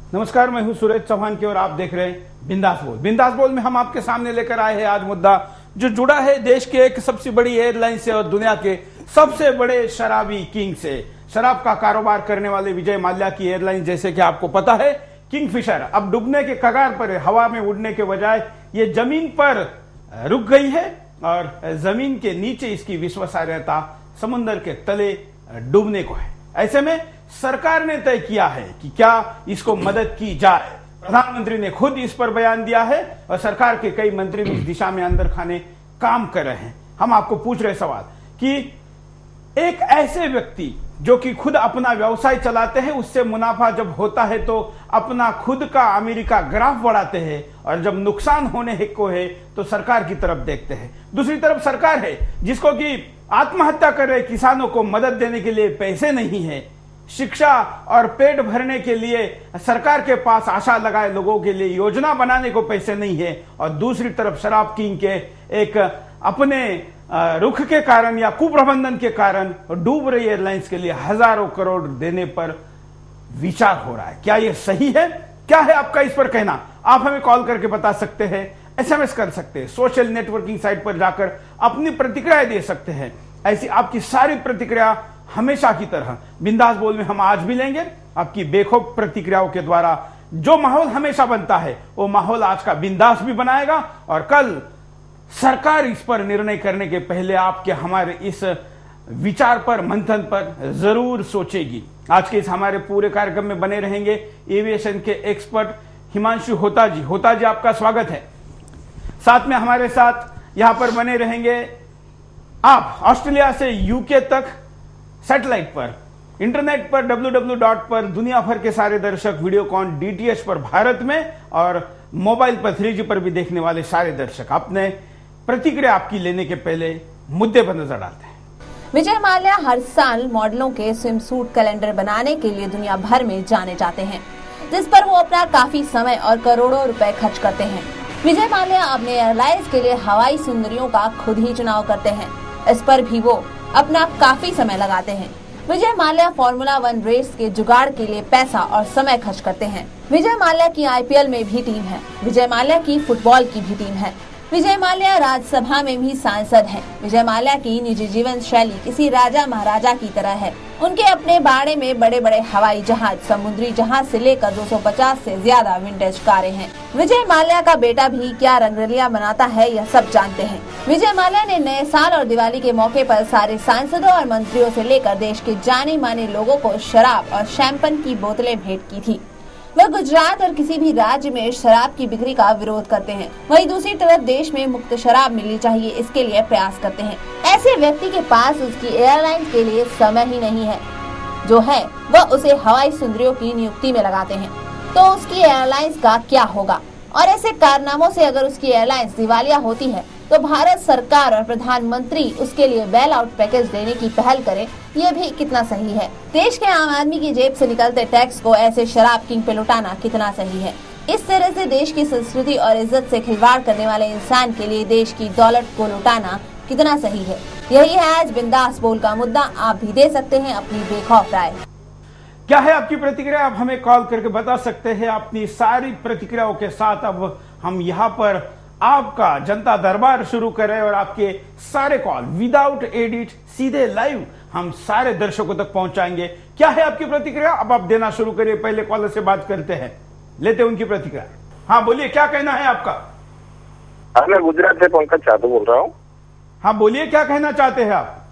नमस्कार, मैं हूं सुरेश चौहान की और आप देख रहे हैं बिंदास बोल। बिंदास बोल में हम आपके सामने लेकर आए हैं आज मुद्दा जो जुड़ा है देश के एक सबसे बड़ी एयरलाइन से और दुनिया के सबसे बड़े शराबी किंग से। शराब का कारोबार करने वाले विजय माल्या की एयरलाइन, जैसे कि आपको पता है, किंगफिशर, अब डूबने के कगार पर है। हवा में उड़ने के बजाय ये जमीन पर रुक गई है और जमीन के नीचे इसकी विश्वसनीयता समुद्र के तले डूबने को है। ऐसे में सरकार ने तय किया है कि क्या इसको मदद की जाए। प्रधानमंत्री ने खुद इस पर बयान दिया है और सरकार के कई मंत्री भी इस दिशा में अंदर खाने काम कर रहे हैं। हम आपको पूछ रहे सवाल कि एक ऐसे व्यक्ति जो कि खुद अपना व्यवसाय चलाते हैं, उससे मुनाफा जब होता है तो अपना खुद का अमेरिका ग्राफ बढ़ाते हैं और जब नुकसान होने को है तो सरकार की तरफ देखते हैं। दूसरी तरफ सरकार है जिसको कि आत्महत्या कर रहे किसानों को मदद देने के लिए पैसे नहीं है, शिक्षा और पेट भरने के लिए सरकार के पास आशा लगाए लोगों के लिए योजना बनाने को पैसे नहीं है, और दूसरी तरफ शराब किंग के एक अपने रुख के कारण या कुप्रबंधन के कारण डूब रही एयरलाइंस के लिए हजारों करोड़ देने पर विचार हो रहा है। क्या यह सही है? क्या है आपका इस पर कहना? आप हमें कॉल करके बता सकते हैं, एसएमएस कर सकते हैं, सोशल नेटवर्किंग साइट पर जाकर अपनी प्रतिक्रियाएं दे सकते हैं। ऐसी आपकी सारी प्रतिक्रिया हमेशा की तरह बिंदास बोल में हम आज भी लेंगे। आपकी बेखौफ प्रतिक्रियाओं के द्वारा जो माहौल हमेशा बनता है वो माहौल आज का बिंदास भी बनाएगा, और कल सरकार इस पर निर्णय करने के पहले आपके हमारे इस विचार पर, मंथन पर जरूर सोचेगी। आज के इस हमारे पूरे कार्यक्रम में बने रहेंगे एविएशन के एक्सपर्ट हिमांशु होता जी। होता जी, आपका स्वागत है। साथ में हमारे साथ यहां पर बने रहेंगे आप ऑस्ट्रेलिया से यूके तक सैटेलाइट पर, इंटरनेट पर, www पर दुनिया भर के सारे दर्शक, वीडियोकॉन डीटीएच पर भारत में और मोबाइल पर 3G पर भी देखने वाले सारे दर्शक। अपने प्रतिक्रिया आपकी लेने के पहले मुद्दे पर नजर डालते हैं। विजय माल्या हर साल मॉडलों के स्विम सूट कैलेंडर बनाने के लिए दुनिया भर में जाने जाते हैं, जिस पर वो अपना काफी समय और करोड़ों रुपए खर्च करते हैं। विजय माल्या अपने एयरलाइंस के लिए हवाई सुंदरियों का खुद ही चुनाव करते हैं। इस पर भी वो अपना काफी समय लगाते हैं। विजय माल्या फॉर्मूला 1 रेस के जुगाड़ के लिए पैसा और समय खर्च करते हैं। विजय माल्या की आईपीएल में भी टीम है। विजय माल्या की फुटबॉल की भी टीम है। विजय माल्या राज्यसभा में भी सांसद हैं। विजय माल्या की निजी जीवन शैली किसी राजा महाराजा की तरह है। उनके अपने बाड़े में बड़े बड़े हवाई जहाज, समुद्री जहाज से लेकर 250 से ज्यादा विंटेज कारें हैं। विजय माल्या का बेटा भी क्या रंगरलियां बनाता है यह सब जानते हैं। विजय माल्या ने नए साल और दिवाली के मौके पर सारे सांसदों और मंत्रियों से लेकर देश के जाने माने लोगों को शराब और शैंपेन की बोतलें भेंट की थी। वह गुजरात और किसी भी राज्य में शराब की बिक्री का विरोध करते हैं। वहीं दूसरी तरफ देश में मुक्त शराब मिलनी चाहिए, इसके लिए प्रयास करते हैं। ऐसे व्यक्ति के पास उसकी एयरलाइन के लिए समय ही नहीं है। जो है वह उसे हवाई सुंदरियों की नियुक्ति में लगाते हैं, तो उसकी एयरलाइंस का क्या होगा? और ऐसे कारनामों से अगर उसकी एयरलाइंस दिवालिया होती है तो भारत सरकार और प्रधानमंत्री उसके लिए बेल आउट पैकेज देने की पहल करें, यह भी कितना सही है? देश के आम आदमी की जेब से निकलते टैक्स को ऐसे शराब किंग पे लुटाना कितना सही है? इस तरह से देश की संस्कृति और इज्जत से खिलवाड़ करने वाले इंसान के लिए देश की दौलत को लुटाना कितना सही है? यही है आज बिंदास बोल का मुद्दा। आप भी दे सकते हैं अपनी बेखौफ राय। क्या है आपकी प्रतिक्रिया? आप हमें कॉल करके बता सकते हैं अपनी सारी प्रतिक्रियाओं के साथ। अब हम यहाँ पर आपका जनता दरबार शुरू करें और आपके सारे कॉल विदाउट एडिट सीधे लाइव हम सारे दर्शकों तक पहुंचाएंगे। क्या है आपकी प्रतिक्रिया? अब आप देना शुरू करिए। पहले कॉलर से बात करते हैं, लेते उनकी प्रतिक्रिया। हाँ बोलिए, क्या कहना है आपका? हाँ, मैं गुजरात से पंकज साधु बोल रहा हूँ। हाँ बोलिए, क्या कहना चाहते हैं आप?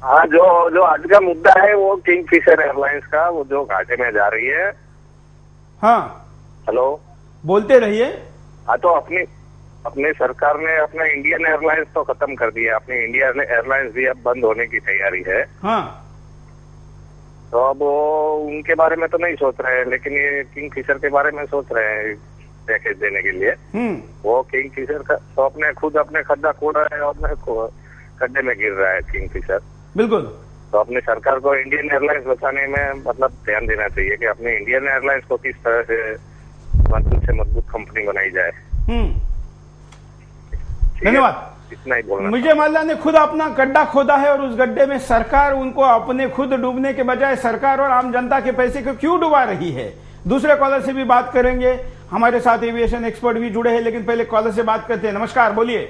हाँ, जो आज का मुद्दा है वो किंगफिशर एयरलाइंस का, वो जो घाटे में जा रही है। हाँ हेलो, बोलते रहिए। हाँ, तो अपनी सरकार ने अपना इंडियन एयरलाइंस तो खत्म कर दिया। अपनी इंडियन एयरलाइंस भी अब बंद होने की तैयारी है। हाँ, तो अब वो उनके बारे में तो नहीं सोच रहे हैं, लेकिन ये किंगफिशर के बारे में सोच रहे हैं पैकेज देने के लिए। वो किंगफिशर का तो अपने खड्डा खोद रहा है और खड्डे में गिर रहा है किंगफिशर। बिल्कुल। तो अपनी सरकार को इंडियन एयरलाइंस बचाने में मतलब ध्यान देना चाहिए कि अपनी इंडियन एयरलाइंस को किस तरह से मजबूत कंपनी बनाई जाए। धन्यवाद। इतना ही बोलना। विजय माल्या ने खुद अपना गड्ढा खोदा है और उस गड्ढे में सरकार उनको अपने खुद डूबने के बजाय सरकार और आम जनता के पैसे को क्यों डुबा रही है? दूसरे कॉलर से भी बात करेंगे। हमारे साथ एविएशन एक्सपर्ट भी जुड़े हैं, लेकिन पहले कॉलर से बात करते हैं। नमस्कार, बोलिए।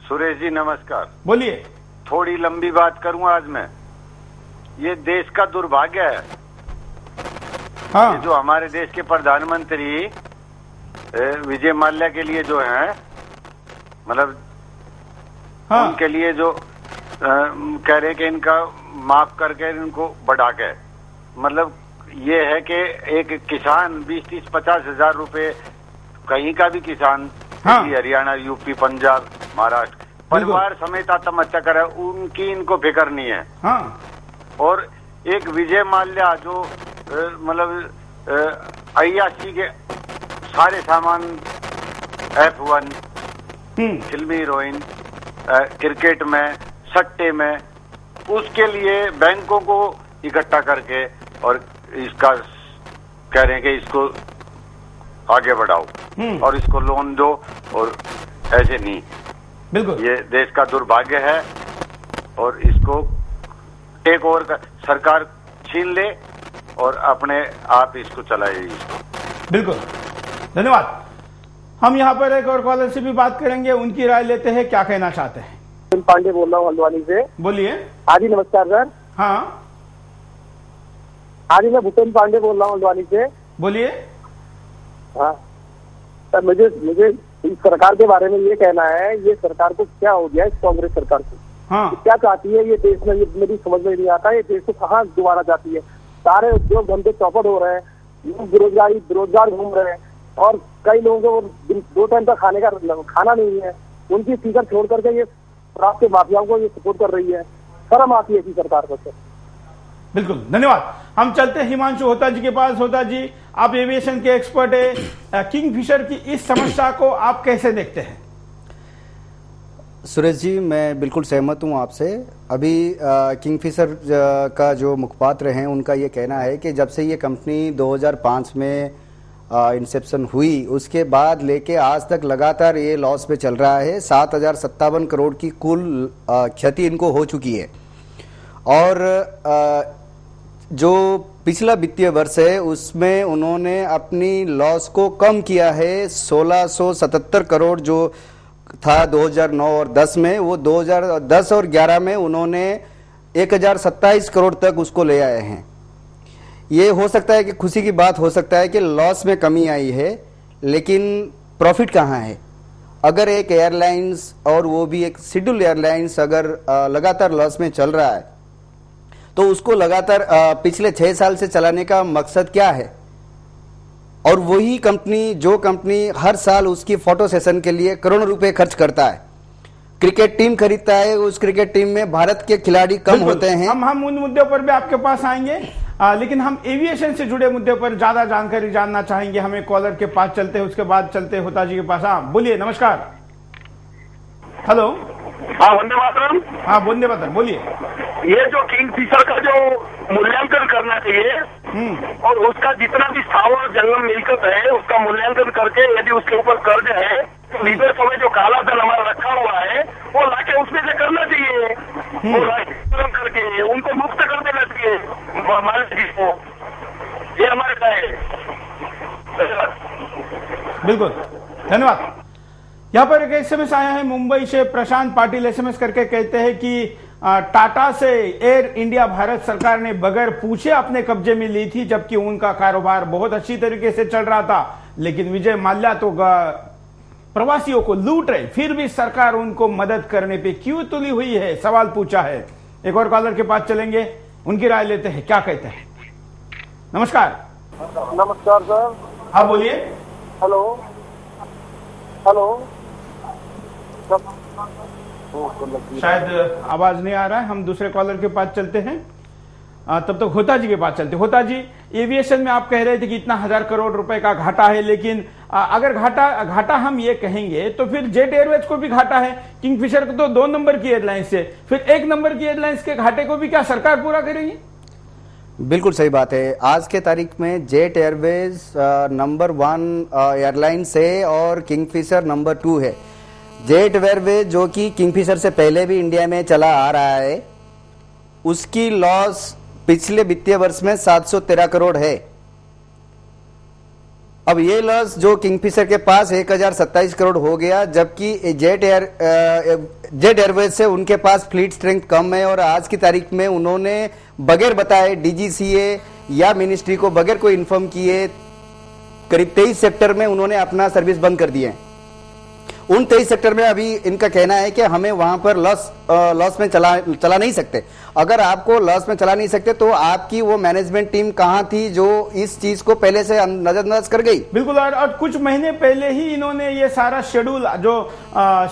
सुरेश जी नमस्कार। बोलिए। थोड़ी लंबी बात करूं आज मैं। ये देश का दुर्भाग्य है। हाँ। ये जो हमारे देश के प्रधानमंत्री विजय माल्या के लिए जो है, मतलब हाँ। उनके लिए जो कह रहे कि इनका माफ करके इनको बढ़ा के, मतलब ये है कि एक किसान 20-30-50 हजार रुपए, कहीं का भी किसान, हाँ। हरियाणा, यूपी, पंजाब, महाराष्ट्र, परिवार समेत आत्महत्या करे, उनकी इनको फिक्र नहीं है। हाँ। और एक विजय माल्या जो मतलब अय्याशी के सारे सामान, F1, फिल्मी हीरोइन, क्रिकेट में, सट्टे में, उसके लिए बैंकों को इकट्ठा करके और इसका कह रहे हैं कि इसको आगे बढ़ाओ और इसको लोन दो, और ऐसे नहीं। बिल्कुल, ये देश का दुर्भाग्य है और इसको टेक ओवर सरकार छीन ले और अपने आप इसको चलाए इसको। बिल्कुल, धन्यवाद। हम यहाँ पर एक और कॉलर से भी बात करेंगे, उनकी राय लेते हैं, क्या कहना चाहते हैं। पांडे बोल रहा हूँ हल्द्वानी से। बोलिए। हाँ जी, नमस्कार सर। हाँ हाँ जी, मैं भूपेन पांडे बोल रहा हूँ हल्द्वानी से। बोलिए। हाँ सर, मुझे इस सरकार के बारे में ये कहना है, ये सरकार को क्या हो गया, इस कांग्रेस सरकार को। हाँ। क्या चाहती है ये देश में, ये मेरी समझ में नहीं आता। ये देश को कहाँ दोबारा जाती है। सारे उद्योग धंधे चौपट हो रहे हैं, लोग बेरोजगार घूम रहे हैं, और कई लोगों को 2 टाइम का खाना नहीं है। उनकी फिकर छोड़ करके ये शराब के माफियाओं को ये सपोर्ट कर रही है। शर्म आती है ऐसी सरकार को। बिल्कुल, धन्यवाद। हम चलते हैं हिमांशु होता जी के पास। होता जी, आप एविएशन के एक्सपर्ट है, किंगफिशर की इस समस्या को आप कैसे देखते हैं? सुरेश जी, मैं बिल्कुल सहमत हूं आपसे। अभी किंगफिशर का जो मुखपात्र हैं, उनका ये कहना है कि जब से ये कंपनी 2005 में इंसेप्शन हुई, उसके बाद लेके आज तक लगातार ये लॉस पे चल रहा है। 7,057 करोड़ की कुल क्षति इनको हो चुकी है। और जो पिछला वित्तीय वर्ष है उसमें उन्होंने अपनी लॉस को कम किया है। 1677 करोड़ जो था 2009 और 10 में, वो 2010 और 11 में उन्होंने 1027 करोड़ तक उसको ले आए हैं। ये हो सकता है कि खुशी की बात हो सकता है कि लॉस में कमी आई है, लेकिन प्रॉफिट कहाँ है? अगर एक एयरलाइंस, और वो भी एक शेड्यूल एयरलाइंस, अगर लगातार लॉस में चल रहा है तो उसको लगातार पिछले 6 साल से चलाने का मकसद क्या है? और वही कंपनी, जो कंपनी हर साल उसकी फोटो सेशन के लिए करोड़ों रुपए खर्च करता है, क्रिकेट टीम खरीदता है, उस क्रिकेट टीम में भारत के खिलाड़ी कम होते हैं। हम उन मुद्दों पर भी आपके पास आएंगे, लेकिन हम एविएशन से जुड़े मुद्दे पर ज्यादा जानकारी जानना चाहेंगे। हमें कॉलर के पास चलते हैं, उसके बाद चलते हैं होता जी के पास। हाँ बोलिए। नमस्कार। हेलो। हाँ, वंदे मातरम। हाँ, वंदे मातरम, बोलिए। ये जो किंगफिशर का जो मूल्यांकन करना चाहिए, और उसका जितना भी स्थावर जंगम मिलकत है उसका मूल्यांकन करके, यदि उसके ऊपर कर्ज है तो विदेशों में जो काला धन हमारा रखा हुआ है वो लाके उसमें से करना चाहिए, वो राष्ट्रीयकरण करके उनको मुक्त कर देना चाहिए मालिक को। ये हमारे का है। बिल्कुल, धन्यवाद। यहाँ पर एक एसएमएस आया है मुंबई से, प्रशांत पाटिल एसएमएस करके कहते हैं कि टाटा से एयर इंडिया भारत सरकार ने बगैर पूछे अपने कब्जे में ली थी, जबकि उनका कारोबार बहुत अच्छी तरीके से चल रहा था, लेकिन विजय माल्या तो प्रवासियों को लूट रहे, फिर भी सरकार उनको मदद करने पे क्यों तुली हुई है, सवाल पूछा है। एक और कॉलर के पास चलेंगे, उनकी राय लेते हैं, क्या कहते हैं। नमस्कार। नमस्कार सर। हाँ बोलिए। Hello hello. शायद आवाज नहीं आ रहा है, हम दूसरे कॉलर के पास चलते हैं। तब तक होता जी के पास चलते। होता जी, एविएशन में आप कह रहे थे कि इतना 1000 करोड़ रुपए का घाटा है, लेकिन अगर घाटा हम ये कहेंगे तो फिर जेट एयरवेज को भी घाटा है। किंगफिशर को तो 2 नंबर की एयरलाइंस है, फिर 1 नंबर की एयरलाइंस के घाटे को भी क्या सरकार पूरा करेगी? बिल्कुल सही बात है। आज के तारीख में जेट एयरवेज नंबर 1 एयरलाइंस है और किंगफिशर नंबर 2 है। जेट एयरवेज जो कि किंगफिशर से पहले भी इंडिया में चला आ रहा है, उसकी लॉस पिछले वित्तीय वर्ष में 713 करोड़ है। अब ये लॉस जो किंगफिशर के पास 1027 करोड़ हो गया, जबकि जेट एयरवेज से उनके पास फ्लीट स्ट्रेंथ कम है और आज की तारीख में उन्होंने बगैर बताए डीजीसीए या मिनिस्ट्री को बगैर कोई इन्फॉर्म किए करीब 23 सेक्टर में उन्होंने अपना सर्विस बंद कर दिए। उन 23 सेक्टर में अभी इनका कहना है कि हमें वहां पर लॉस में चला नहीं सकते। अगर आपको लॉस में चला नहीं सकते तो आपकी वो मैनेजमेंट टीम कहां थी जो इस चीज को पहले से नजरअंदाज कर गई? बिल्कुल, और कुछ महीने पहले ही इन्होंने ये सारा शेड्यूल जो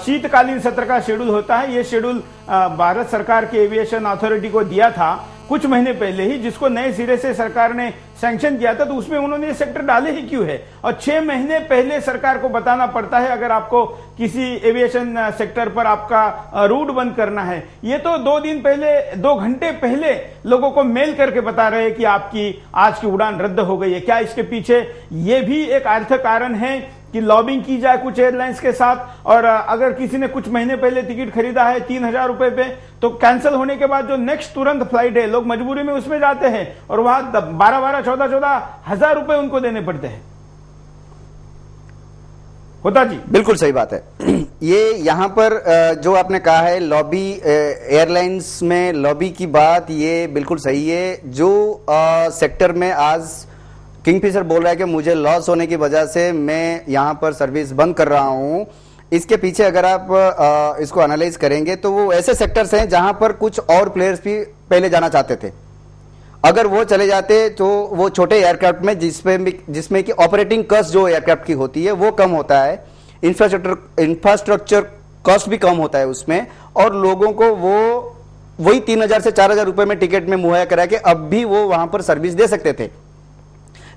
शीतकालीन सत्र का शेड्यूल होता है, ये शेड्यूल भारत सरकार की एविएशन अथॉरिटी को दिया था कुछ महीने पहले ही, जिसको नए सिरे से सरकार ने सैंक्शन किया था। तो उसमें उन्होंने ये सेक्टर डाले ही क्यों है? और 6 महीने पहले सरकार को बताना पड़ता है अगर आपको किसी एविएशन सेक्टर पर आपका रूट बंद करना है। ये तो 2 दिन पहले, 2 घंटे पहले लोगों को मेल करके बता रहे हैं कि आपकी आज की उड़ान रद्द हो गई है। क्या इसके पीछे ये भी एक अर्थ कारण है कि लॉबिंग की जाए कुछ एयरलाइंस के साथ? और अगर किसी ने कुछ महीने पहले टिकट खरीदा है 3000 रुपए पे, तो कैंसिल होने के बाद जो नेक्स्ट तुरंत फ्लाइट है, लोग मजबूरी में उसमें जाते हैं और वहां 12-12, 14-14 हजार रुपए उनको देने पड़ते हैं। होता जी, बिल्कुल सही बात है। ये यहां पर जो आपने कहा है लॉबी, एयरलाइंस में लॉबी की बात, ये बिल्कुल सही है। जो सेक्टर में आज किंगफिशर बोल रहा है कि मुझे लॉस होने की वजह से मैं यहां पर सर्विस बंद कर रहा हूं, इसके पीछे अगर आप इसको एनालाइज करेंगे तो वो ऐसे सेक्टर्स हैं जहां पर कुछ और प्लेयर्स भी पहले जाना चाहते थे। अगर वो चले जाते तो वो छोटे एयरक्राफ्ट में जिसमें कि ऑपरेटिंग कॉस्ट जो एयरक्राफ्ट की होती है वो कम होता है, इंफ्रास्ट्रक्चर कॉस्ट भी कम होता है उसमें, और लोगों को वो वही 3000 से 4000 रुपए में टिकट में मुहैया करा के अब भी वो वहां पर सर्विस दे सकते थे।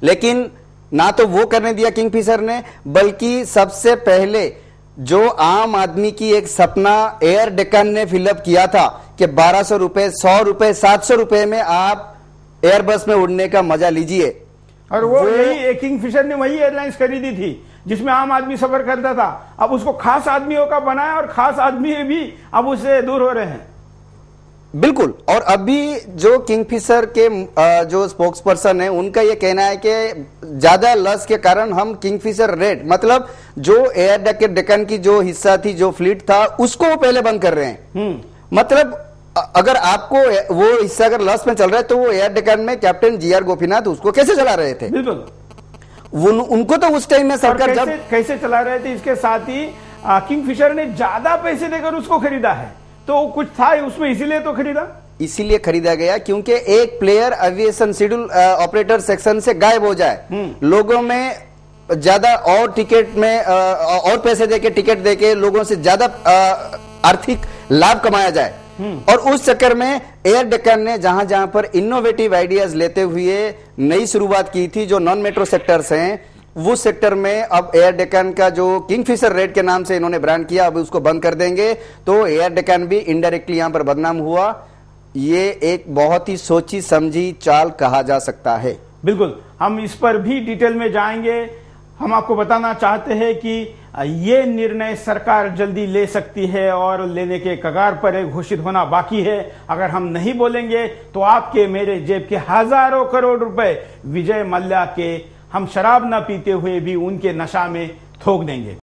लेकिन ना तो वो करने दिया किंगफिशर ने, बल्कि सबसे पहले जो आम आदमी की एक सपना एयर डेक्कन ने फिलअप किया था कि 1200 रुपए, 100 रुपए, 700 रुपए में आप एयरबस में उड़ने का मजा लीजिए। और वो यही किंगफिशर ने वही एयरलाइंस खरीदी थी जिसमें आम आदमी सफर करता था। अब उसको खास आदमियों का बनाया और खास आदमी भी अब उससे दूर हो रहे हैं। बिल्कुल। और अभी जो किंगफिशर के जो स्पोक्स पर्सन है उनका यह कहना है कि ज्यादा लॉस के कारण हम किंगफिशर रेट, मतलब जो एयर डेक्कन की जो हिस्सा थी, जो फ्लीट था, उसको वो पहले बंद कर रहे हैं। मतलब अगर आपको वो हिस्सा अगर लॉस में चल रहा है तो वो एयर डेक्कन में कैप्टन जीआर गोपीनाथ उसको कैसे चला रहे थे? बिल्कुल। उनको तो उस टाइम में सरकार कैसे चला रहे थे। इसके साथ ही किंगफिशर ने ज्यादा पैसे देकर उसको खरीदा है, तो कुछ था उसमें इसीलिए तो खरीदा, इसीलिए खरीदा गया क्योंकि एक player aviation schedule operator section से गायब हो जाए, लोगों में ज्यादा और टिकट में और पैसे देके टिकट देके लोगों से ज्यादा आर्थिक लाभ कमाया जाए। और उस चक्कर में एयर डेक्कन ने जहां जहां पर इनोवेटिव आइडियाज लेते हुए नई शुरुआत की थी, जो नॉन मेट्रो सेक्टर्स हैं, वो सेक्टर में अब एयर डेक्कन का जो किंगफिशर रेट के नाम से इन्होंने ब्रांड किया, अब उसको बंद कर देंगे तो एयर डेक्कन भी इनडायरेक्टली यहां पर बदनाम हुआ। ये एक बहुत ही सोची समझी चाल कहा जा सकता है। बिल्कुल, हम इस पर भी डिटेल में जाएंगे। हम आपको बताना चाहते हैं कि ये निर्णय सरकार जल्दी ले सकती है और लेने के कगार पर घोषित होना बाकी है। अगर हम नहीं बोलेंगे तो आपके मेरे जेब के हजारों करोड़ रुपए विजय मल्ल्या के हम शराब न पीते हुए भी उनके नशा में थोक देंगे।